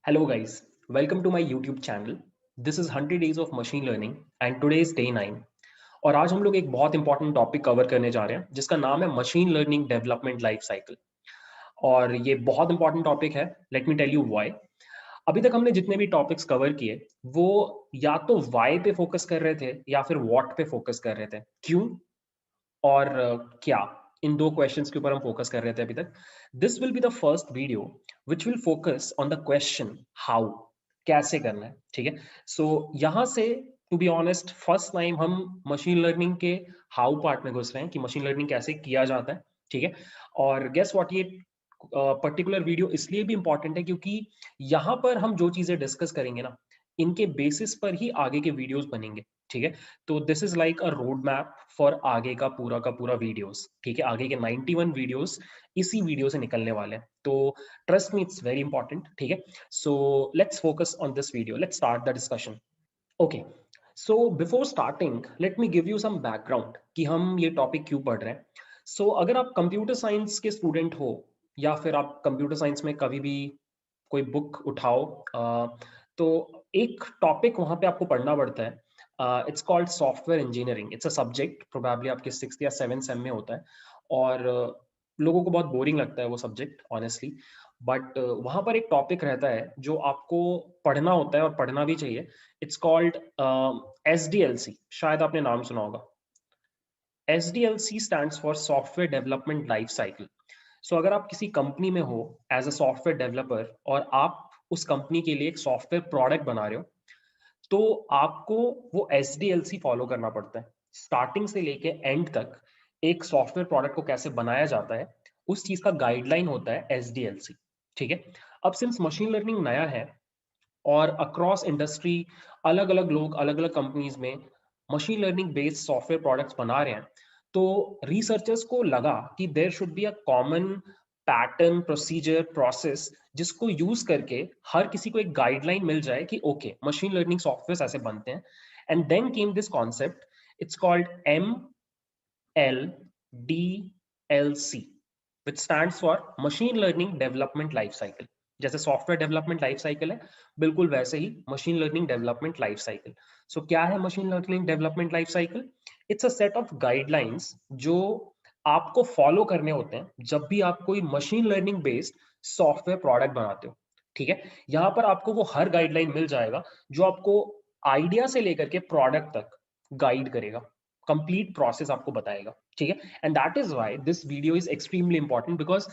Hello guys, welcome to my YouTube channel. This is 100 days of machine learning and today is day 9 और आज हम लोग एक बहुत इंपॉर्टेंट टॉपिक कवर करने जा रहे हैं जिसका नाम है machine learning development life cycle. और ये बहुत इंपॉर्टेंट टॉपिक है। Let me tell you why. अभी तक हमने जितने भी टॉपिक्स कवर किए वो या तो व्हाई पे फोकस कर रहे थे या फिर व्हाट पे फोकस कर रहे थे। क्यों और क्या, इन दो क्वेश्चंस के ऊपर हम फोकस कर रहे थे अभी तक। This will be the first video which will focus on the question how, कैसे करना है। ठीक है, सो यहां से to be honest first time हम मशीन लर्निंग के हाउ पार्ट में घुस रहे हैं कि मशीन लर्निंग कैसे किया जाता है। ठीक है, और गेस व्हाट, ये पर्टिकुलर वीडियो इसलिए भी इंपॉर्टेंट है क्योंकि यहां पर हम जो चीजें डिस्कस करेंगे ना, इनके बेसिस पर ही आगे के वीडियोस बनेंगे। ठीक है, तो this is like a road map for आगे का पूरा वीडियोस। ठीक है, आगे के 91 वीडियोस इसी वीडियो से निकलने वाले हैं, तो trust me it's very important. ठीक है, so let's focus on this video, let's start the discussion. Okay, so before starting let me give you some background कि हम ये टॉपिक क्यों पढ़ रहे हैं। अगर आप कंप्यूटर साइंस के स्टूडेंट हो या फिर आप कंप्यूटर साइंस में कभी भी कोई बुक उठाओ, तो एक टॉपिक वहां पे आपको पढ़ना पड़ता है। It's called software engineering. It's a subject, probably आपके 6th या 7th सेम में होता है और लोगों को बहुत बोरिंग लगता है वो सब्जेक्ट ऑनेस्टली। बट वहां पर एक टॉपिक रहता है जो आपको पढ़ना होता है और पढ़ना भी चाहिए। It's called SDLC। शायद आपने नाम सुना होगा। SDLC stands for software development life cycle. अगर आप किसी कंपनी में हो एज अ सॉफ्टवेयर डेवलपर और आप उस कंपनी के लिए एक सॉफ्टवेयर प्रोडक्ट बना रहे हो, तो आपको वो SDLC फॉलो करना पड़ता है। स्टार्टिंग से लेके एंड तक एक सॉफ्टवेयर प्रोडक्ट को कैसे बनाया जाता है, उस चीज का गाइडलाइन होता है SDLC। ठीक है, अब सिंस मशीन लर्निंग नया है और अक्रॉस इंडस्ट्री अलग अलग लोग अलग अलग कंपनीज में machine learning based software products बना रहे हैं, तो रिसर्चर्स को लगा कि there should be a common pattern, procedure, process जिसको यूज करके हर किसी को एक गाइडलाइन मिल जाए कि ओके मशीन लर्निंग सॉफ्टवेयर ऐसे बनते हैं। And then came this concept, it's called MLDLC, which stands for machine learning development life cycle. जैसे सॉफ्टवेयर डेवलपमेंट लाइफ साइकिल है, बिल्कुल वैसे ही machine learning development life cycle. क्या है machine learning development life cycle? It's a set of guidelines जो आपको follow करने होते हैं जब भी आप कोई machine learning based software product बनाते हो। ठीक है, यहां पर आपको वो हर गाइडलाइन मिल जाएगा जो आपको आइडिया से लेकर के प्रोडक्ट तक गाइड करेगा, कंप्लीट प्रोसेस आपको बताएगा। ठीक है, and that is why this video is extremely important because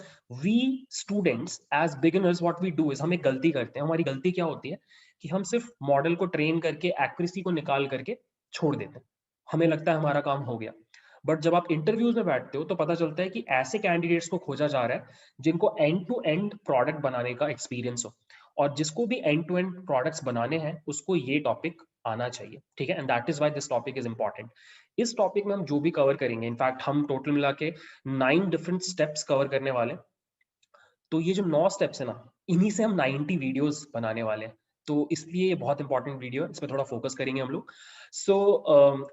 we students as beginners what we do is, हम एक गलती करते हैं। हमारी गलती क्या होती है कि हम सिर्फ मॉडल को ट्रेन करके एक्यूरेसी को निकाल करके छोड़ देते हैं। हमें लगता है हमारा काम हो गया, बट जब आप इंटरव्यूज में बैठते हो तो पता चलता है कि ऐसे कैंडिडेट्स को खोजा जा रहा है जिनको एंड टू एंड प्रोडक्ट बनाने का एक्सपीरियंस हो, और जिसको भी एंड टू एंड प्रोडक्ट्स बनाने हैं उसको ये टॉपिक आना चाहिए। ठीक है, and that is why this topic is important. इस टॉपिक में हम जो भी कवर करेंगे, इनफैक्ट हम टोटल मिला के 9 डिफरेंट स्टेप्स कवर करने वाले हैं। तो ये जो 9 स्टेप्स है ना, इन्हीं से हम 90 वीडियोस बनाने वाले हैं। तो इसलिए ये बहुत इंपॉर्टेंट वीडियो है, इस पर थोड़ा फोकस करेंगे हम लोग।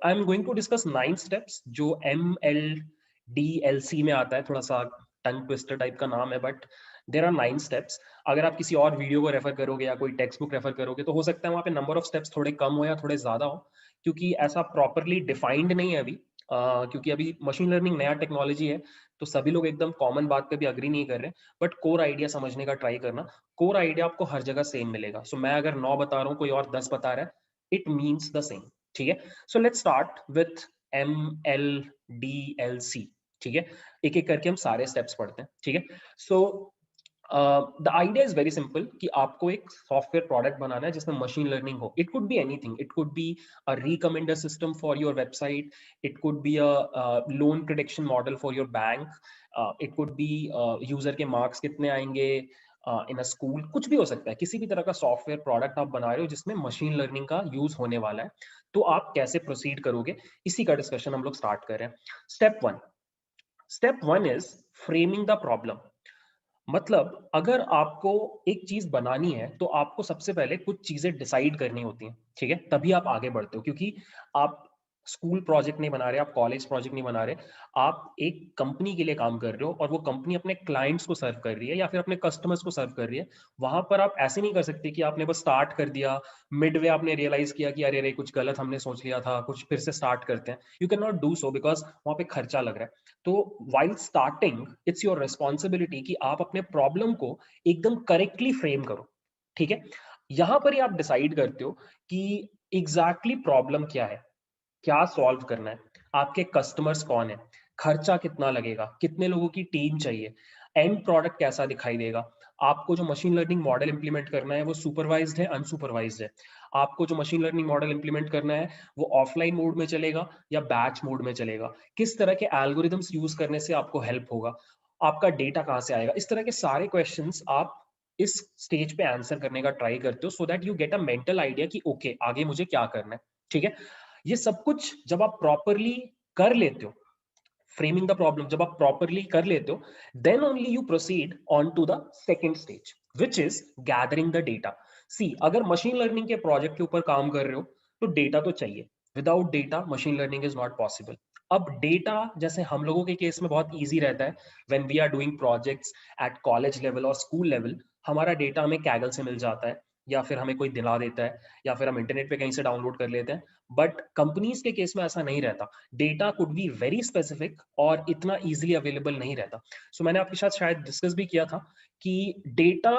I am going to discuss 9 steps जो MLDLC में आता है। थोड़ा सा टंग ट्विस्टर टाइप का नाम है, बट देर आर 9 स्टेप्स। अगर आप किसी और वीडियो को रेफर करोगे या कोई टेक्स्ट बुक रेफर करोगे तो हो सकता है वहाँ पे नंबर ऑफ स्टेप्स थोड़े कम हो या थोड़े ज्यादा हो, क्योंकि ऐसा प्रॉपरली डिफाइंड नहीं है अभी। क्योंकि अभी मशीन लर्निंग नया टेक्नोलॉजी है, तो सभी लोग एकदम कॉमन बात पे भी अग्री नहीं कर रहे। बट कोर आइडिया समझने का ट्राई करना, कोर आइडिया आपको हर जगह सेम मिलेगा। मैं अगर 9 बता रहा हूँ, कोई और 10 बता रहा है, इट मीन्स द सेम। ठीक है, लेट्स स्टार्ट विथ MLDLC। ठीक है, एक एक करके हम सारे स्टेप्स पढ़ते हैं। ठीक है, so the idea is very simple कि आपको एक सॉफ्टवेयर प्रोडक्ट बनाना है जिसमें मशीन लर्निंग हो। It could be anything, it could be a recommender system for your website, it could be a loan prediction model for your bank, it could be user के marks कितने आएंगे इन अ school, कुछ भी हो सकता है। किसी भी तरह का सॉफ्टवेयर प्रोडक्ट आप बना रहे हो जिसमें मशीन लर्निंग का यूज होने वाला है, तो आप कैसे प्रोसीड करोगे, इसी का डिस्कशन हम लोग स्टार्ट कर रहे हैं। Step one is framing the problem. मतलब अगर आपको एक चीज बनानी है तो आपको सबसे पहले कुछ चीजें डिसाइड करनी होती हैं। ठीक है, तभी आप आगे बढ़ते हो, क्योंकि आप स्कूल प्रोजेक्ट नहीं बना रहे, आप कॉलेज प्रोजेक्ट नहीं बना रहे, आप एक कंपनी के लिए काम कर रहे हो और वो कंपनी अपने क्लाइंट्स को सर्व कर रही है या फिर अपने कस्टमर्स को सर्व कर रही है। वहां पर आप ऐसे नहीं कर सकते कि आपने बस स्टार्ट कर दिया, मिडवे आपने रियलाइज किया कि अरे अरे कुछ गलत हमने सोच लिया था, कुछ फिर से स्टार्ट करते हैं। You can not do so because वहां पे खर्चा लग रहा है। तो while starting it's your responsibility कि आप अपने प्रॉब्लम को एकदम करेक्टली फ्रेम करो। ठीक है, यहां पर ही आप डिसाइड करते हो कि एग्जैक्टली प्रॉब्लम क्या है, क्या सॉल्व करना है, आपके कस्टमर्स कौन है, खर्चा कितना लगेगा, कितने लोगों की टीम चाहिए, एंड प्रोडक्ट कैसा दिखाई देगा, आपको जो मशीन लर्निंग मॉडल इंप्लीमेंट करना है वो सुपरवाइज्ड है अनसुपरवाइज्ड है, आपको जो मशीन लर्निंग मॉडल इंप्लीमेंट करना है वो ऑफलाइन मोड में चलेगा या बैच मोड में चलेगा, किस तरह के एल्गोरिदम्स यूज करने से आपको हेल्प होगा, आपका डेटा कहाँ से आएगा, इस तरह के सारे क्वेश्चंस आप इस स्टेज पे आंसर करने का ट्राई करते हो so that you get a mental idea कि ओके आगे मुझे क्या करना है। ठीक है, ये सब कुछ जब आप प्रॉपरली कर लेते हो, फ्रेमिंग द प्रॉब्लम जब आप प्रॉपरली कर लेते हो, then only you proceed on to the second stage which is gathering the data. See, अगर मशीन लर्निंग के प्रोजेक्ट के ऊपर काम कर रहे हो तो डेटा तो चाहिए, without data machine learning is not possible. अब डेटा जैसे हम लोगों के केस में बहुत ईजी रहता है, when we are doing projects at college level और स्कूल लेवल, हमारा डेटा हमें कैगल से मिल जाता है या फिर हमें कोई दिला देता है या फिर हम इंटरनेट पे कहीं से डाउनलोड कर लेते हैं। बट कंपनीज के केस में ऐसा नहीं रहता, data could be very specific और इतना इजीली अवेलेबल नहीं रहता। सो मैंने आपके साथ शायद डिस्कस भी किया था कि डेटा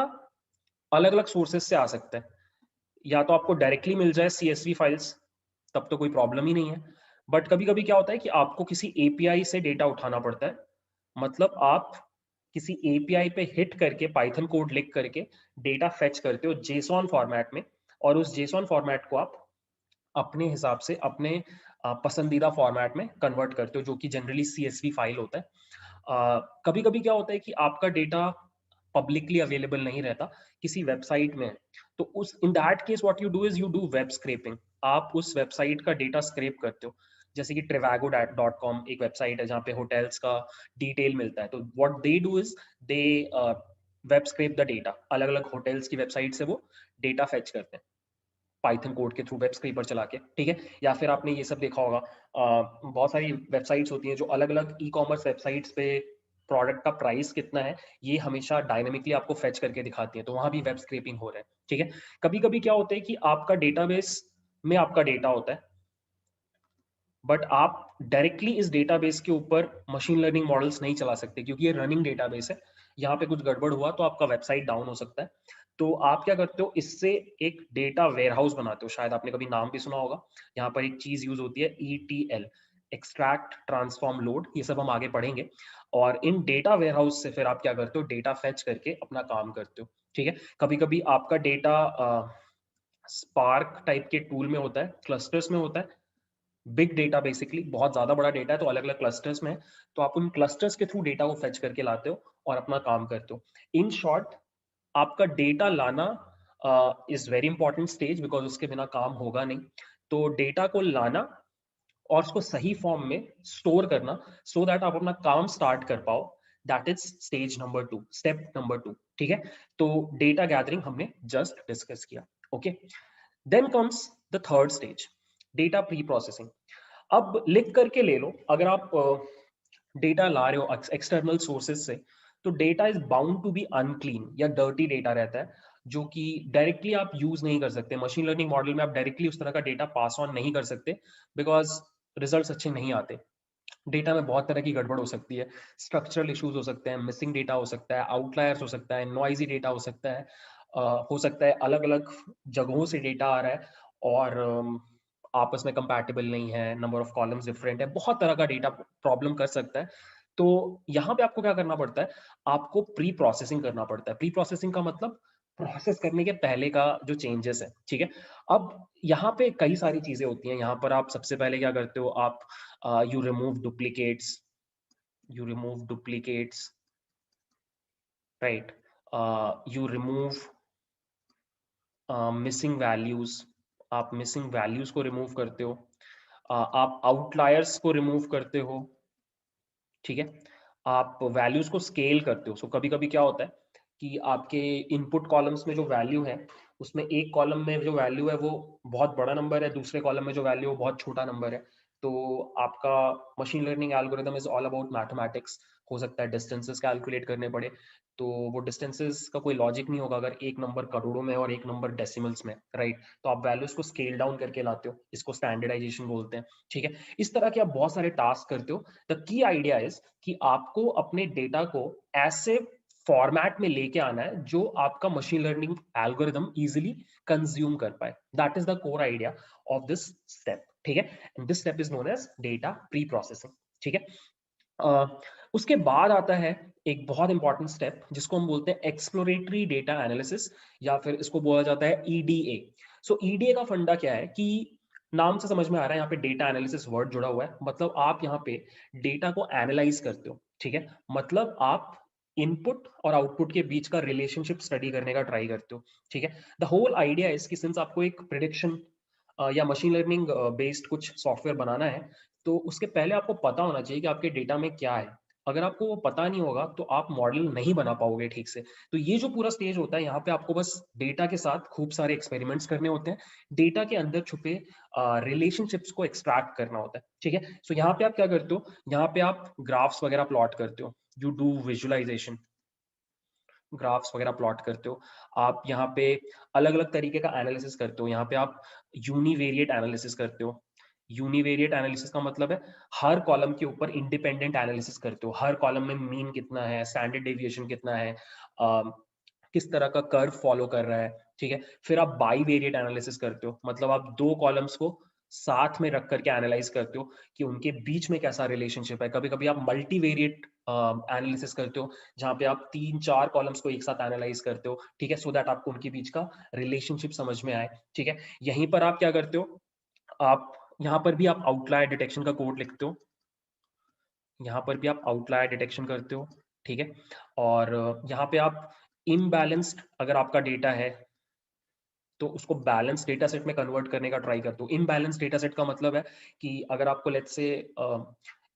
अलग अलग सोर्सेज से आ सकता है, या तो आपको डायरेक्टली मिल जाए सीएसवी फाइल्स, तब तो कोई प्रॉब्लम ही नहीं है। बट कभी कभी क्या होता है कि आपको किसी एपीआई से डेटा उठाना पड़ता है, मतलब आप किसी एपीआई पे हिट करके पाइथन कोड लिख करके डेटा फेच करते हो जेसॉन फॉर्मेट में, और उस जेसॉन फॉर्मेट को आप अपने हिसाब से अपने पसंदीदा फॉर्मेट में कन्वर्ट करते हो, जो कि जनरली सीएसवी फाइल होता है। कभी कभी क्या होता है कि आपका डेटा पब्लिकली अवेलेबल नहीं रहता, किसी वेबसाइट में है, तो उस in that case what you do is you do web scrapping, आप उस वेबसाइट का डेटा स्क्रैप करते हो। जैसे कि trivago.com एक वेबसाइट है जहाँ पे होटल्स का डिटेल मिलता है, तो what they do is they web scrap the data, अलग अलग होटल्स की वेबसाइट से वो डेटा फेच करते हैं पाइथन कोड के थ्रू, वेब स्क्रैपर चला के। ठीक है, या फिर आपने ये सब देखा होगा, बहुत सारी वेबसाइट्स होती हैं जो अलग अलग ई कॉमर्स वेबसाइट्स पे प्रोडक्ट का प्राइस कितना है ये हमेशा डायनेमिकली आपको फेच करके दिखाती है, तो वहां भी वेब स्क्रैपिंग हो रहा है। ठीक है, कभी कभी क्या होता है कि आपका डेटाबेस में आपका डेटा होता है, बट आप डायरेक्टली इस डेटाबेस के ऊपर मशीन लर्निंग मॉडल्स नहीं चला सकते क्योंकि ये रनिंग डेटाबेस है, यहाँ पे कुछ गड़बड़ हुआ तो आपका वेबसाइट डाउन हो सकता है। तो आप क्या करते हो, इससे एक डेटा वेयरहाउस बनाते हो, शायद आपने कभी नाम भी सुना होगा। यहाँ पर एक चीज यूज होती है ETL, एक्सट्रैक्ट ट्रांसफॉर्म लोड, ये सब हम आगे पढ़ेंगे। और इन डेटा वेयरहाउस से फिर आप क्या करते हो, डेटा फेच करके अपना काम करते हो। ठीक है, कभी कभी आपका डेटा स्पार्क टाइप के टूल में होता है, क्लस्टर्स में होता है, बिग डेटा बेसिकली बहुत ज्यादा बड़ा डेटा है तो अलग अलग क्लस्टर्स में है, तो आप उन क्लस्टर्स के थ्रू डेटा को फेच करके लाते हो और अपना काम करते हो। इन शॉर्ट, आपका डेटा लाना is very important stage because उसके बिना काम होगा नहीं। तो डेटा को लाना और उसको सही फॉर्म में स्टोर करना सो दैट आप अपना काम स्टार्ट कर पाओ, that is stage number 2, step number 2। ठीक है, तो डेटा गैदरिंग हमने जस्ट डिस्कस किया। Okay, then comes the third stage, data preprocessing. अब लिख करके ले लो, अगर आप डेटा ला रहे हो एक्सटर्नल सोर्सेज से, तो data is bound to be unclean या डर्टी डेटा रहता है, जो कि डायरेक्टली आप यूज नहीं कर सकते। मशीन लर्निंग मॉडल में आप डायरेक्टली उस तरह का डेटा पास ऑन नहीं कर सकते बिकॉज रिजल्ट्स अच्छे नहीं आते। डेटा में बहुत तरह की गड़बड़ हो सकती है, स्ट्रक्चरल इश्यूज हो सकते हैं, मिसिंग डेटा हो सकता है, आउटलायर्स हो सकता है, नॉइजी डेटा हो सकता है अलग अलग जगहों से डेटा आ रहा है और आपस में कंपैटिबल नहीं है, नंबर ऑफ कॉलम्स डिफरेंट है, बहुत तरह का डेटा प्रॉब्लम कर सकता है। तो यहाँ पे आपको क्या करना पड़ता है, आपको प्री प्रोसेसिंग करना पड़ता है। प्री प्रोसेसिंग का मतलब प्रोसेस करने के पहले का जो चेंजेस है। ठीक है, अब यहाँ पे कई सारी चीजें होती हैं। यहाँ पर आप सबसे पहले क्या करते हो, आप you remove duplicates, you remove duplicates, right? You remove missing values, आप मिसिंग वैल्यूज को रिमूव करते हो, आप आउटलायर्स को रिमूव करते हो। ठीक है, आप वैल्यूज को स्केल करते हो। सो कभी कभी क्या होता है कि आपके इनपुट कॉलम्स में जो वैल्यू है, उसमें एक कॉलम में जो वैल्यू है वो बहुत बड़ा नंबर है, दूसरे कॉलम में जो वैल्यू है वो बहुत छोटा नंबर है। तो आपका machine learning algorithm is all about mathematics. हो सकता है डिस्टेंसेस कैलकुलेट करने पड़े, तो वो डिस्टेंसेस का कोई लॉजिक नहीं होगा अगर एक नंबर करोड़ों में और एक नंबर डेसिमल्स में, राइट। तो आप वैल्यूज को स्केल डाउन करके लाते हो, इसको स्टैंडर्डाइजेशन बोलते हैं, ठीक है। इस तरह के आप बहुत सारे टास्क करते हो। द की आइडिया इज कि आपको अपने डेटा को ऐसे फॉर्मेट में लेके आना है जो आपका machine learning algorithm easily consume कर पाए। That is the core idea of this step, ठीक है। And this step is known as data preprocessing, ठीक है। उसके बाद आता है एक बहुत इंपॉर्टेंट स्टेप जिसको हम बोलते हैं एक्सप्लोरेटरी डेटा एनालिसिस, या फिर इसको बोला जाता है ईडीए। सो ईडीए का फंडा क्या है कि नाम से समझ में आ रहा है, यहाँ पे डेटा एनालिसिस वर्ड जुड़ा हुआ है, मतलब आप यहाँ पे डेटा को एनालाइज करते हो, ठीक है। मतलब आप इनपुट और आउटपुट के बीच का रिलेशनशिप स्टडी करने का ट्राई करते हो, ठीक है। द होल आइडिया इज कि सिंस आपको एक प्रिडिक्शन या मशीन लर्निंग बेस्ड कुछ सॉफ्टवेयर बनाना है, तो उसके पहले आपको पता होना चाहिए कि आपके डेटा में क्या है। अगर आपको वो पता नहीं होगा तो आप मॉडल नहीं बना पाओगे ठीक से। तो ये जो पूरा स्टेज होता है, यहाँ पे आपको बस डेटा के साथ खूब सारे एक्सपेरिमेंट्स करने होते हैं, डेटा के अंदर छुपे रिलेशनशिप्स को एक्सट्रैक्ट करना होता है, ठीक है। सो यहाँ पे आप क्या करते हो, यहाँ पे आप ग्राफ्स वगैरह प्लॉट करते हो, यू डू विजुअलाइजेशन, ग्राफ्स वगैरह प्लॉट करते हो। आप यहाँ पे अलग अलग तरीके का एनालिसिस करते हो, यहाँ पे आप यूनिवेरिएट एनालिसिस करते हो। यूनिवेरिएट एनालिसिस का मतलब है हर कॉलम के ऊपर इंडिपेंडेंट एनालिसिस करते हो, हर कॉलम में मीन कितना है, स्टैंडर्ड डेविएशन कितना है, किस तरह का कर्व फॉलो कर रहा है, ठीक है। फिर आप बाईवेरिएट एनालिसिस करते हो, मतलब आप दो कॉलम्स को साथ में रख करके एनालाइज करते हो कि उनके बीच में कैसा रिलेशनशिप है। कभी कभी आप मल्टीवेरिएट एनालिसिस करते हो, जहां पे आप तीन चार कॉलम्स को एक साथ एनालाइज करते हो, ठीक है, सो दैट आपको उनके बीच का रिलेशनशिप समझ में आए, ठीक है। यहीं पर आप क्या करते हो, आप यहाँ पर भी आप आउटलायर डिटेक्शन का कोड लिखते हो, यहाँ पर भी आप आउटलायर डिटेक्शन करते हो, ठीक है। और यहाँ पे आप इम्बैलेंस्ड अगर आपका डेटा है तो उसको बैलेंस डेटा सेट में कन्वर्ट करने का ट्राई करते हो। इनबैलेंस डेटा सेट का मतलब है कि अगर आपको let's say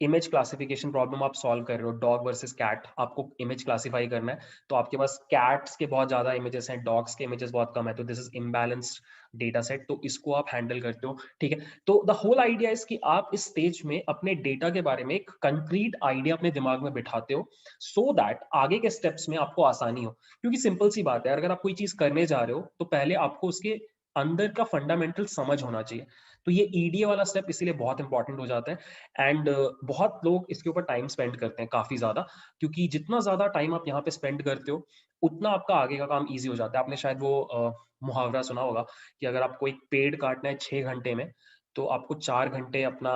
image classification problem आप सॉल्व कर रहे हो, डॉग वर्सेस कैट, आपको इमेज क्लासिफाई करना है, तो आपके पास कैट्स के बहुत ज्यादा इमेजेस हैं, डॉग्स के इमेजेस बहुत कम है, तो this is imbalanced data set, तो इसको आप हैंडल करते हो, ठीक है। तो द होल आइडिया इज कि आप इस स्टेज में अपने डेटा के बारे में एक कंक्रीट आइडिया अपने दिमाग में बिठाते हो, सो दैट आगे के स्टेप्स में आपको आसानी हो। क्योंकि सिंपल सी बात है, अगर आप कोई चीज करने जा रहे हो तो पहले आपको उसके अंदर का फंडामेंटल समझ होना चाहिए। तो ये ईडीए वाला स्टेप इसीलिए बहुत इंपॉर्टेंट हो जाता है। एंड बहुत लोग इसके ऊपर टाइम स्पेंड करते हैं काफी ज्यादा, क्योंकि जितना ज्यादा टाइम आप यहाँ पे स्पेंड करते हो उतना आपका आगे का काम ईजी हो जाता है। आपने शायद वो मुहावरा सुना होगा कि अगर आपको एक पेड़ काटना है 6 घंटे में, तो आपको 4 घंटे अपना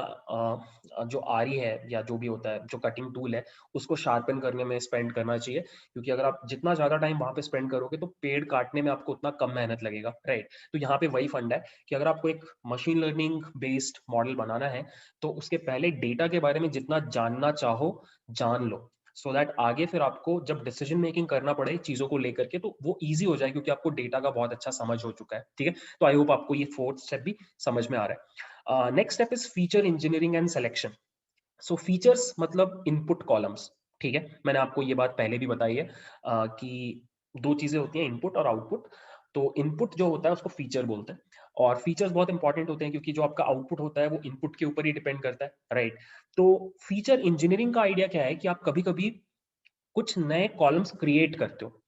जो आरी है या जो भी होता है, जो कटिंग टूल है, उसको शार्पन करने में स्पेंड करना चाहिए। क्योंकि अगर आप जितना ज्यादा टाइम वहां पे स्पेंड करोगे तो पेड़ काटने में आपको उतना कम मेहनत लगेगा, राइट। तो यहाँ पे वही फंड है कि अगर आपको एक मशीन लर्निंग बेस्ड मॉडल बनाना है तो उसके पहले डेटा के बारे में जितना जानना चाहो जान लो, सो दैट आगे फिर आपको जब डिसीजन मेकिंग करना पड़े चीजों को लेकर के तो वो इजी हो जाए, क्योंकि आपको डेटा का बहुत अच्छा समझ हो चुका है, ठीक है। तो आई होप आपको ये फोर्थ स्टेप भी समझ में आ रहा है। Next step is feature engineering and selection. So features मतलब इनपुट कॉलम्स, ठीक है। मैंने आपको ये बात पहले भी बताई है कि दो चीजें होती हैं, इनपुट और आउटपुट। तो इनपुट जो होता है उसको फीचर बोलते हैं, और फीचर्स बहुत इंपॉर्टेंट होते हैं क्योंकि जो आपका आउटपुट होता है वो इनपुट के ऊपर ही डिपेंड करता है, राइट। तो फीचर इंजीनियरिंग का आइडिया क्या है कि आप कभी कभी कुछ नए कॉलम्स क्रिएट करते हो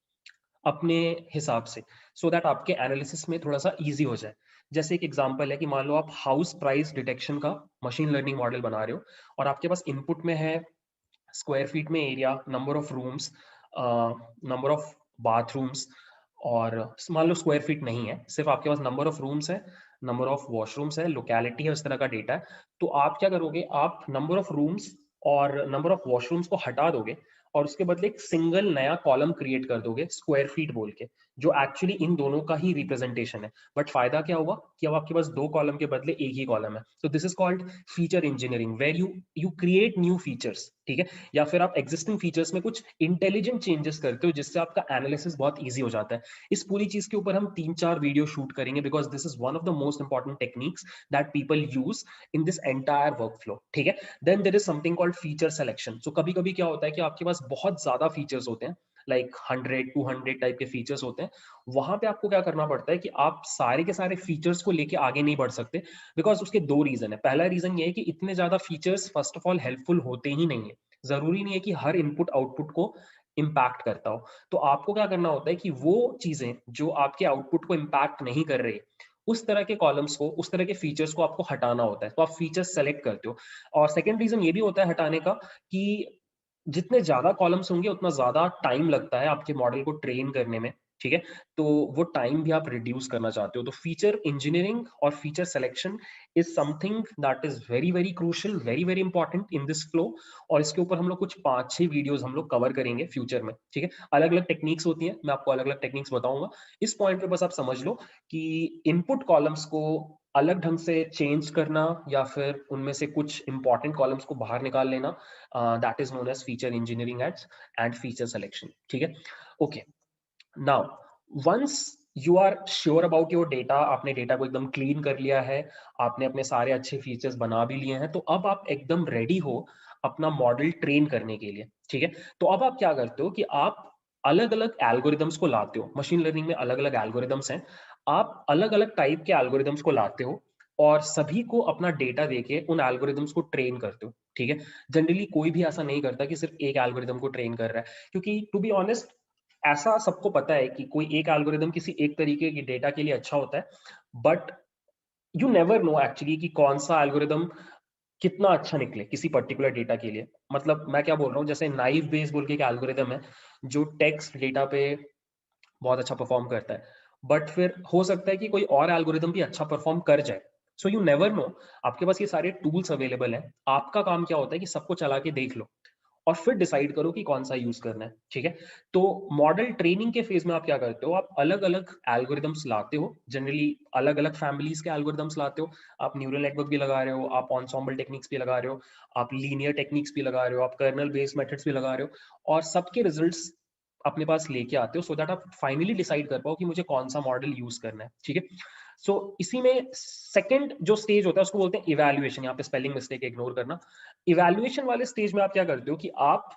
अपने हिसाब से, सो दैट आपके एनालिसिस में थोड़ा सा इजी हो जाए। जैसे एक एग्जांपल है कि मान लो आप हाउस प्राइस डिटेक्शन का मशीन लर्निंग मॉडल बना रहे हो, और आपके पास इनपुट में है स्क्वायर फीट में area, number of rooms, number of bathrooms, और मान लो स्क्वायर फीट नहीं है, सिर्फ आपके पास नंबर ऑफ रूम्स है, नंबर ऑफ वॉशरूम्स है, लोकेलिटी है, उस तरह का डेटा है। तो आप क्या करोगे, आप नंबर ऑफ रूम्स और नंबर ऑफ वॉशरूम्स को हटा दोगे और उसके बदले एक सिंगल नया कॉलम क्रिएट कर दोगे स्क्वायर फीट बोल के, जो एक्चुअली इन दोनों का ही रिप्रेजेंटेशन है। बट फायदा क्या होगा कि अब आपके पास दो कॉलम के बदले एक ही कॉलम है। तो this is called feature engineering, where you create new features, ठीक है। या फिर आप एग्जिस्टिंग फीचर्स में कुछ इंटेलिजेंट चेंजेस करते हो जिससे आपका एनालिसिस बहुत ईजी हो जाता है। इस पूरी चीज के ऊपर हम 3-4 वीडियो शूट करेंगे, because this is one of the most important techniques that people use in this entire work flow, ठीक है। Then there is something called feature selection. So कभी कभी क्या होता है कि आपके पास बहुत ज्यादा फीचर्स होते हैं, लाइक 100-200 टाइप के फीचर्स होते हैं, वहां पे आपको क्या करना पड़ता है कि आप सारे के सारे फीचर्स को लेके आगे नहीं बढ़ सकते, बिकॉज उसके दो रीजन है। पहला रीजन ये है कि इतने ज्यादा features first of all helpful होते ही नहीं है, जरूरी नहीं है कि हर इनपुट आउटपुट को इम्पैक्ट करता हो। तो आपको क्या करना होता है कि वो चीजें जो आपके आउटपुट को इम्पैक्ट नहीं कर रही, उस तरह के कॉलम्स को, उस तरह के फीचर्स को आपको हटाना होता है। तो आप फीचर्स सेलेक्ट करते हो। और सेकंड रीजन ये भी होता है हटाने का कि जितने ज्यादा कॉलम्स होंगे उतना ज्यादा टाइम लगता है आपके मॉडल को ट्रेन करने में, ठीक है। तो वो टाइम भी आप रिड्यूस करना चाहते हो। तो फीचर इंजीनियरिंग और feature selection is something that is very very crucial, very very important in this flow. और इसके ऊपर हम लोग कुछ 5-6 वीडियोस हम लोग कवर करेंगे फ्यूचर में, ठीक है। अलग अलग टेक्निक्स होती हैं, मैं आपको अलग अलग टेक्निक्स बताऊंगा। इस पॉइंट पे बस आप समझ लो कि इनपुट कॉलम्स को अलग ढंग से चेंज करना या फिर उनमें से कुछ इंपॉर्टेंट कॉलम्स को बाहर निकाल लेना, that is known as feature engineering and feature selection, ठीक है। Okay, now once you are sure about your data, आपने डेटा को एकदम क्लीन कर लिया है, आपने अपने सारे अच्छे फीचर्स बना भी लिए हैं, तो अब आप एकदम रेडी हो अपना मॉडल ट्रेन करने के लिए, ठीक है। तो अब आप क्या करते हो कि आप अलग अलग एल्गोरिदम्स को लाते हो। मशीन लर्निंग में अलग अलग एल्गोरिदम्स हैं, आप अलग अलग टाइप के एल्गोरिदम्स को लाते हो और सभी को अपना डेटा देके उन एल्गोरिदम्स को ट्रेन करते हो, ठीक है। जनरली कोई भी ऐसा नहीं करता कि सिर्फ एक एल्गोरिदम को ट्रेन कर रहा है, क्योंकि टू बी ऑनेस्ट ऐसा सबको पता है कि कोई एक एल्गोरिदम किसी एक तरीके की डेटा के लिए अच्छा होता है, but you never know actually कि कौन सा एल्गोरिदम कितना अच्छा निकले किसी पर्टिकुलर डेटा के लिए। मतलब मैं क्या बोल रहा हूँ, जैसे नाइव बेस बोल के एक एल्गोरिदम है जो टेक्स्ट डेटा पे बहुत अच्छा परफॉर्म करता है, बट फिर हो सकता है कि कोई और एल्गोरिदम भी अच्छा परफॉर्म कर जाए। सो यू नेवर नो, आपके पास ये सारे टूल्स अवेलेबल हैं, आपका काम क्या होता है कि सबको चला के देख लो और फिर डिसाइड करो कि कौन सा यूज करना है, ठीक है। तो मॉडल ट्रेनिंग के फेज में आप क्या करते हो, आप अलग अलग एल्गोरिदम्स लाते हो, जनरली अलग अलग फैमिलीज के एल्गोरिदम्स लाते हो। आप न्यूरल नेटवर्क भी लगा रहे हो, आप ऑनसॉम्बल टेक्निक्स भी लगा रहे हो, आप लीनियर टेक्निक्स भी लगा रहे हो, आप कर्नल बेस्ड मेथड्स भी लगा रहे हो, और सबके रिजल्ट्स अपने पास लेके आते हो, सो दैट आप फाइनली डिसाइड कर पाओ कि मुझे कौन सा मॉडल यूज करना है, ठीक है। सो इसी में सेकंड जो स्टेज होता है उसको बोलते हैं इवैल्यूएशन। यहाँ पे स्पेलिंग मिस्टेक इग्नोर करना। इवैल्यूएशन वाले स्टेज में आप क्या करते हो कि आप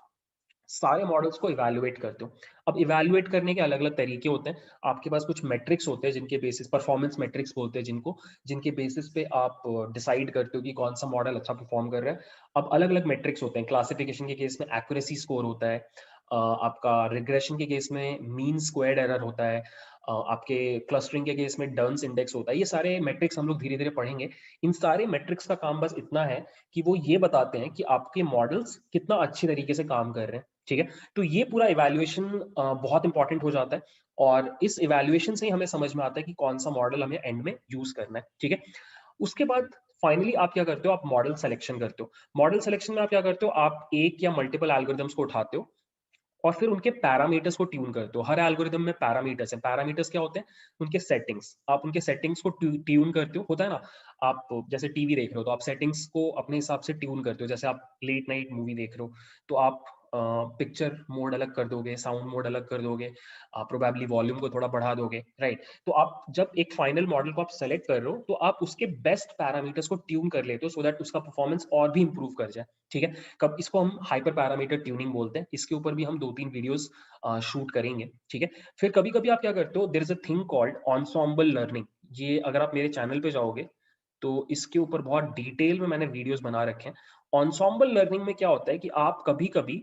सारे मॉडल्स को इवैल्यूएट करते हो। अब इवैल्यूएट करने के अलग अलग तरीके होते हैं। आपके पास कुछ मेट्रिक्स होते हैं जिनके बेसिस, परफॉर्मेंस मेट्रिक्स बोलते हैं जिनको, जिनके बेसिस पे आप डिसाइड करते हो कि कौन सा मॉडल अच्छा परफॉर्म कर रहा है। अब अलग अलग मेट्रिक्स होते हैं। क्लासिफिकेशन के केस में एक्यूरेसी स्कोर होता है, आपका रिग्रेशन के केस में मीन स्क्वायर्ड एरर होता है, आपके क्लस्टरिंग के केस में डर्न्स इंडेक्स होता है। ये सारे मेट्रिक्स हम लोग धीरे धीरे पढ़ेंगे। इन सारे मेट्रिक्स का काम बस इतना है कि वो ये बताते हैं कि आपके मॉडल्स कितना अच्छी तरीके से काम कर रहे हैं, ठीक है। तो ये पूरा इवैल्यूएशन बहुत इंपॉर्टेंट हो जाता है, और इस इवैल्यूएशन से ही हमें समझ में आता है कि कौन सा मॉडल हमें एंड में यूज करना है, ठीक है। उसके बाद फाइनली आप क्या करते हो, आप मॉडल सिलेक्शन करते हो। मॉडल सिलेक्शन में आप क्या करते हो, आप एक या मल्टीपल एल्गोरिदम्स को उठाते हो और फिर उनके पैरामीटर्स को ट्यून करते हो। हर एल्गोरिदम में पैरामीटर्स हैं। पैरामीटर्स क्या होते हैं, उनके सेटिंग्स। आप उनके सेटिंग्स को ट्यून करते हो, होता है ना। आप जैसे टीवी देख रहे हो तो आप सेटिंग्स को अपने हिसाब से ट्यून करते हो। जैसे आप लेट नाइट मूवी देख रहे हो तो आप पिक्चर मोड अलग कर दोगे, साउंड मोड अलग कर दोगे, आप प्रोबेबली वॉल्यूम को थोड़ा बढ़ा दोगे, राइट। तो आप जब एक फाइनल मॉडल को आप सेलेक्ट कर रहे हो तो आप उसके बेस्ट पैरामीटर्स को ट्यून कर लेते हो, सो दैट उसका परफॉर्मेंस और भी इंप्रूव कर जाए, ठीक है। कब इसको हम हाइपर पैरामीटर ट्यूनिंग बोलते हैं। इसके ऊपर भी हम 2-3 वीडियोस शूट करेंगे, ठीक है। फिर कभी कभी आप क्या करते हो, there is a thing called ensemble learning. ये अगर आप मेरे चैनल पे जाओगे तो इसके ऊपर बहुत डिटेल में मैंने वीडियोस बना रखे हैं। ensemble लर्निंग में क्या होता है कि आप कभी कभी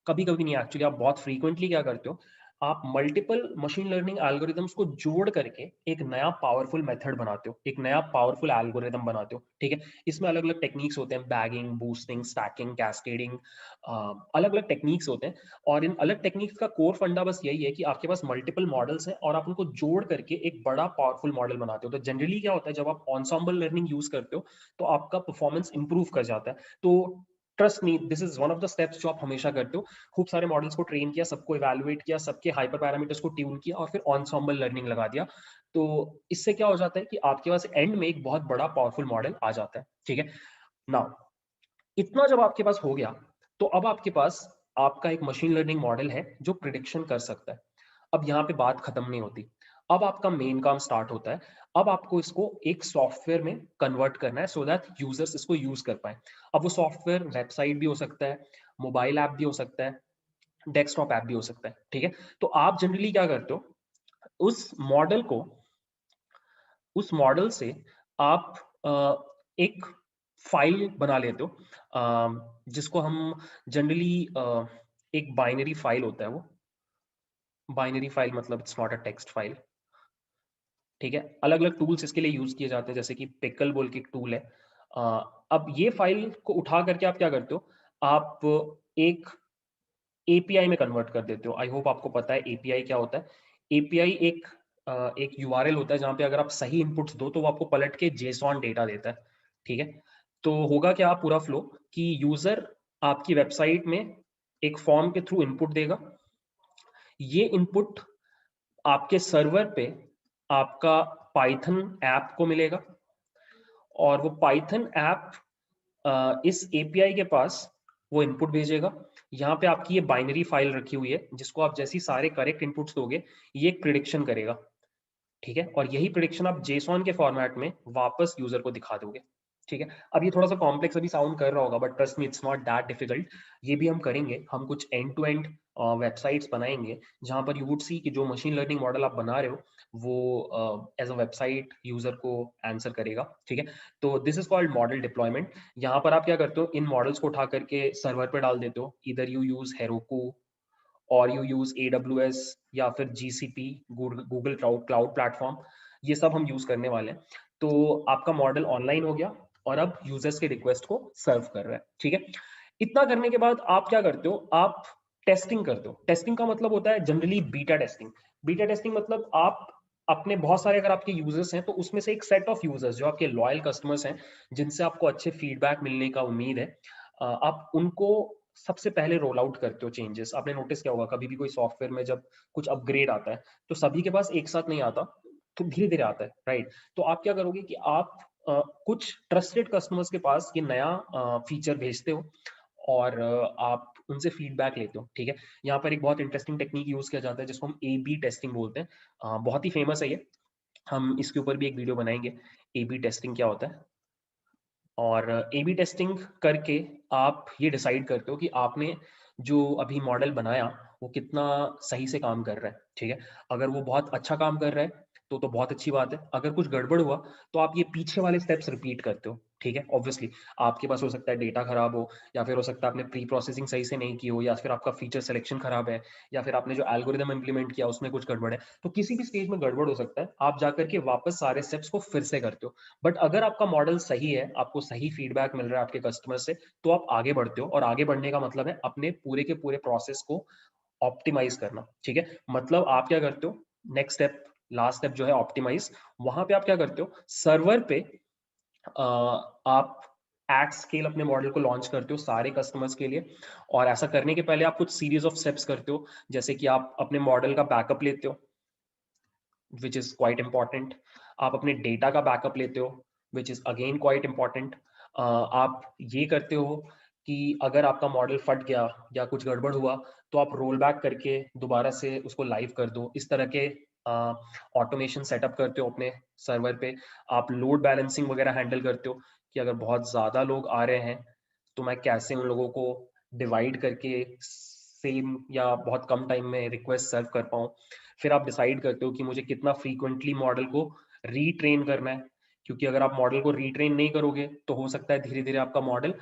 नहीं, एक्चुअली आप बहुत फ्रीक्वेंटली क्या करते हो, आप मल्टीपल मशीन लर्निंग एल्गोरिदम्स को जोड़ करके एक नया पावरफुल मेथड बनाते हो, एक नया पावरफुल एल्गोरिदम बनाते हो, ठीक है। इसमें अलग अलग टेक्निक्स होते हैं, बैगिंग, बूस्टिंग, स्टैकिंग, कैस्केडिंग, अलग अलग टेक्निक्स होते हैं। और इन अलग टेक्निक्स का कोर फंडा बस यही है कि आपके पास मल्टीपल मॉडल्स हैं और आप उनको जोड़ करके एक बड़ा पावरफुल मॉडल बनाते हो। तो जनरली क्या होता है, जब आप ensemble लर्निंग यूज करते हो तो आपका परफॉर्मेंस इंप्रूव कर जाता है। तो trust me, this is one of the steps जो आप हमेशा करते हो। खूब सारे मॉडल्स को ट्रेन किया, सबको इवैल्यूएट किया, सबके हाइपर पैरामीटर्स को ट्यून किया और फिर ensemble लर्निंग लगा दिया। तो इससे क्या हो जाता है कि आपके पास एंड में एक बहुत बड़ा पावरफुल मॉडल आ जाता है, ठीक है। नाउ इतना जब आपके पास हो गया तो अब आपके पास आपका एक मशीन लर्निंग मॉडल है जो प्रिडिक्शन कर सकता है। अब यहाँ पे बात खत्म नहीं होती, अब आपका मेन काम स्टार्ट होता है। अब आपको इसको एक सॉफ्टवेयर में कन्वर्ट करना है सो दैट यूजर्स इसको यूज कर पाए। अब वो सॉफ्टवेयर वेबसाइट भी हो सकता है, मोबाइल ऐप भी हो सकता है, डेस्कटॉप ऐप भी हो सकता है, ठीक है। तो आप जनरली क्या करते हो, उस मॉडल से आप एक फाइल बना लेते हो, जिसको हम जनरली एक बाइनरी फाइल होता है वो। बाइनरी फाइल मतलब it's not a text file, ठीक है। अलग अलग टूल्स इसके लिए यूज किए जाते हैं, जैसे कि पिकल बोल के एक टूल है। अ, अब ये फाइल को उठा करके आप क्या करते हो, आप एक एपीआई में कन्वर्ट कर देते हो। आई होप आपको पता है एपीआई क्या होता है। एपीआई एक यूआरएल होता है जहां पे अगर आप सही इनपुट्स दो तो वो आपको पलट के जेसॉन डेटा देता है, ठीक है। तो होगा क्या पूरा फ्लो, कि यूजर आपकी वेबसाइट में एक फॉर्म के थ्रू इनपुट देगा। ये इनपुट आपके सर्वर पे आपका पाइथन ऐप को मिलेगा, और वो पाइथन ऐप इस एपीआई के पास वो इनपुट भेजेगा। यहाँ पे आपकी ये बाइनरी फाइल रखी हुई है, जिसको आप जैसे ही सारे करेक्ट इनपुट्स दोगे ये एक प्रिडिक्शन करेगा, ठीक है। और यही प्रिडिक्शन आप जेसॉन के फॉर्मेट में वापस यूजर को दिखा दोगे, ठीक है। अब ये थोड़ा सा कॉम्प्लेक्स अभी साउंड कर रहा होगा, but trust me it's not that difficult. ये भी हम करेंगे, हम कुछ एंड टू एंड वेबसाइट्स बनाएंगे जहां पर यू वुड सी कि जो मशीन लर्निंग मॉडल आप बना रहे हो वो एज अ वेबसाइट यूजर को आंसर करेगा, ठीक है। तो this is called model deployment. यहाँ पर आप क्या करते हो, इन मॉडल्स को उठा करके सर्वर पे डाल देते हो। इधर यू यूज हेरोकू और यू यूज AWS या फिर GCP, गूगल क्लाउड प्लेटफॉर्म, ये सब हम यूज करने वाले हैं। तो आपका मॉडल ऑनलाइन हो गया और अब यूजर्स के रिक्वेस्ट को सर्व कर रहा है, ठीक है। इतना करने के बाद आप क्या करते हो, आप टेस्टिंग करते हो। टेस्टिंग का मतलब होता है generally beta testing. Beta testing मतलब आप अपने बहुत सारे अगर आपके यूजर्स हैं तो उसमें से एक सेट ऑफ यूजर्स जो आपके लॉयल कस्टमर्स हैं, जिनसे आपको अच्छे फीडबैक मिलने का उम्मीद है, आप उनको सबसे पहले रोल आउट करते हो चेंजेस। आपने नोटिस किया होगा कभी भी कोई सॉफ्टवेयर में जब कुछ अपग्रेड आता है तो सभी के पास एक साथ नहीं आता, तो धीरे धीरे आता है, राइट। तो आप क्या करोगे कि आप कुछ ट्रस्टेड कस्टमर्स के पास ये नया फीचर भेजते हो और आप उनसे फीडबैक लेते हो, ठीक है। यहाँ पर एक बहुत इंटरेस्टिंग टेक्निक यूज किया जाता है जिसको हम A/B टेस्टिंग बोलते हैं। बहुत ही फेमस है ये, हम इसके ऊपर भी एक वीडियो बनाएंगे, A/B टेस्टिंग क्या होता है। और A/B टेस्टिंग करके आप ये डिसाइड करते हो कि आपने जो अभी मॉडल बनाया वो कितना सही से काम कर रहा है, ठीक है। अगर वो बहुत अच्छा काम कर रहा है तो बहुत अच्छी बात है। अगर कुछ गड़बड़ हुआ तो आप ये पीछे वाले स्टेप्स रिपीट करते हो, ठीक है। ऑब्वियसली आपके पास हो सकता है डेटा खराब हो, या फिर हो सकता है आपने प्री प्रोसेसिंग सही से नहीं की हो, या फिर आपका फीचर सिलेक्शन खराब है, या फिर आपने जो एल्गोरिदम इंप्लीमेंट किया उसमें कुछ गड़बड़ है। तो किसी भी स्टेज में गड़बड़ हो सकता है, आप जाकर के वापस सारे स्टेप्स को फिर से करते हो। बट अगर आपका मॉडल सही है, आपको सही फीडबैक मिल रहा है आपके कस्टमर से, तो आप आगे बढ़ते हो। और आगे बढ़ने का मतलब है अपने पूरे के पूरे प्रोसेस को ऑप्टिमाइज करना, ठीक है। मतलब आप क्या करते हो, नेक्स्ट स्टेप, लास्ट स्टेप जो है ऑप्टिमाइज, वहां पे आप क्या करते हो, सर्वर पे आप एट स्केल अपने मॉडल को लॉन्च करते हो सारे कस्टमर्स के लिए। और ऐसा करने के पहले आप कुछ सीरीज ऑफ स्टेप्स करते हो, जैसे कि आप अपने मॉडल का बैकअप लेते हो, विच इज क्वाइट इंपॉर्टेंट। आप अपने डेटा का बैकअप लेते हो, which is again quite important. आप ये करते हो कि अगर आपका मॉडल फट गया या कुछ गड़बड़ हुआ तो आप रोल बैक करके दोबारा से उसको लाइव कर दो। इस तरह के ऑटोमेशन सेटअप करते हो अपने सर्वर पे। आप लोड बैलेंसिंग वगैरह हैंडल करते हो कि अगर बहुत ज़्यादा लोग आ रहे हैं तो मैं कैसे उन लोगों को डिवाइड करके सेम या बहुत कम टाइम में रिक्वेस्ट सर्व कर पाऊँ। फिर आप डिसाइड करते हो कि मुझे कितना फ्रीक्वेंटली मॉडल को रीट्रेन करना है, क्योंकि अगर आप मॉडल को रीट्रेन नहीं करोगे तो हो सकता है धीरे धीरे आपका मॉडल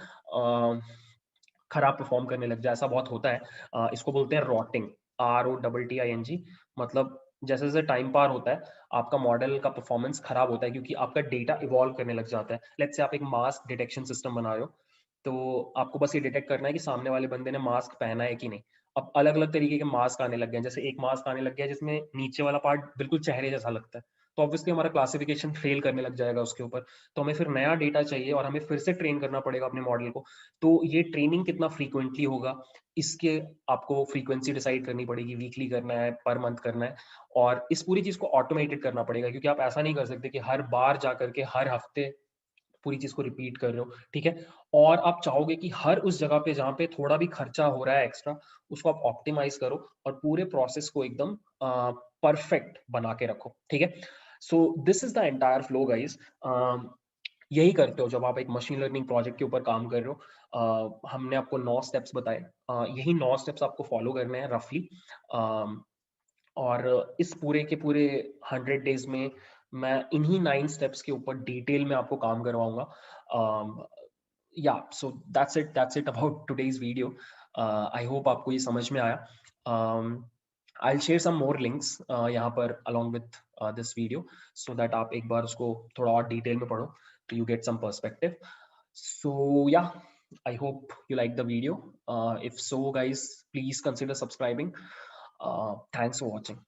खराब परफॉर्म करने लग जाए। ऐसा बहुत होता है। इसको बोलते हैं रॉटिंग, ROTTING। मतलब जैसे जैसे टाइम पार होता है आपका मॉडल का परफॉर्मेंस खराब होता है, क्योंकि आपका डेटा इवॉल्व करने लग जाता है। लेट्स से आप एक मास्क डिटेक्शन सिस्टम बना रहे हो, तो आपको बस ये डिटेक्ट करना है कि सामने वाले बंदे ने मास्क पहना है कि नहीं। अब अलग अलग तरीके के मास्क आने लग गए हैं, जैसे एक मास्क आने लग गया है जिसमें नीचे वाला पार्ट बिल्कुल चेहरे जैसा लगता है, तो ऑब्वियसली हमारा क्लासिफिकेशन फेल करने लग जाएगा उसके ऊपर। तो हमें फिर नया डेटा चाहिए और हमें फिर से ट्रेन करना पड़ेगा अपने मॉडल को। तो ये ट्रेनिंग कितना फ्रीक्वेंटली होगा, इसके आपको फ्रीक्वेंसी डिसाइड करनी पड़ेगी, वीकली करना है, पर मंथ करना है। और इस पूरी चीज को ऑटोमेटेड करना पड़ेगा, क्योंकि आप ऐसा नहीं कर सकते कि हर बार जाकर के हर हफ्ते पूरी चीज को रिपीट कर रहे हो, ठीक है। और आप चाहोगे कि हर उस जगह पे जहाँ पे थोड़ा भी खर्चा हो रहा है एक्स्ट्रा, उसको आप ऑप्टिमाइज करो और पूरे प्रोसेस को एकदम परफेक्ट बना के रखो, ठीक है। So this is the entire flow guys. यही करते हो जब आप एक मशीन लर्निंग प्रोजेक्ट के ऊपर काम कर रहे हो। हमने आपको 9 स्टेप्स बताए। यही 9 स्टेप्स आपको फॉलो करने हैं रफली। और इस पूरे के पूरे 100 डेज में मैं इन्हीं 9 स्टेप्स के ऊपर डिटेल में आपको काम करवाऊंगा। या so that's it about today's video. I hope आपको ये समझ में आया। I will share some more links यहाँ पर along with this video, so that आप एक बार उसको थोड़ा और डिटेल में पढ़ो, तो you get some perspective. So yeah, I hope you like the video. If so, guys, please consider subscribing. Thanks for watching.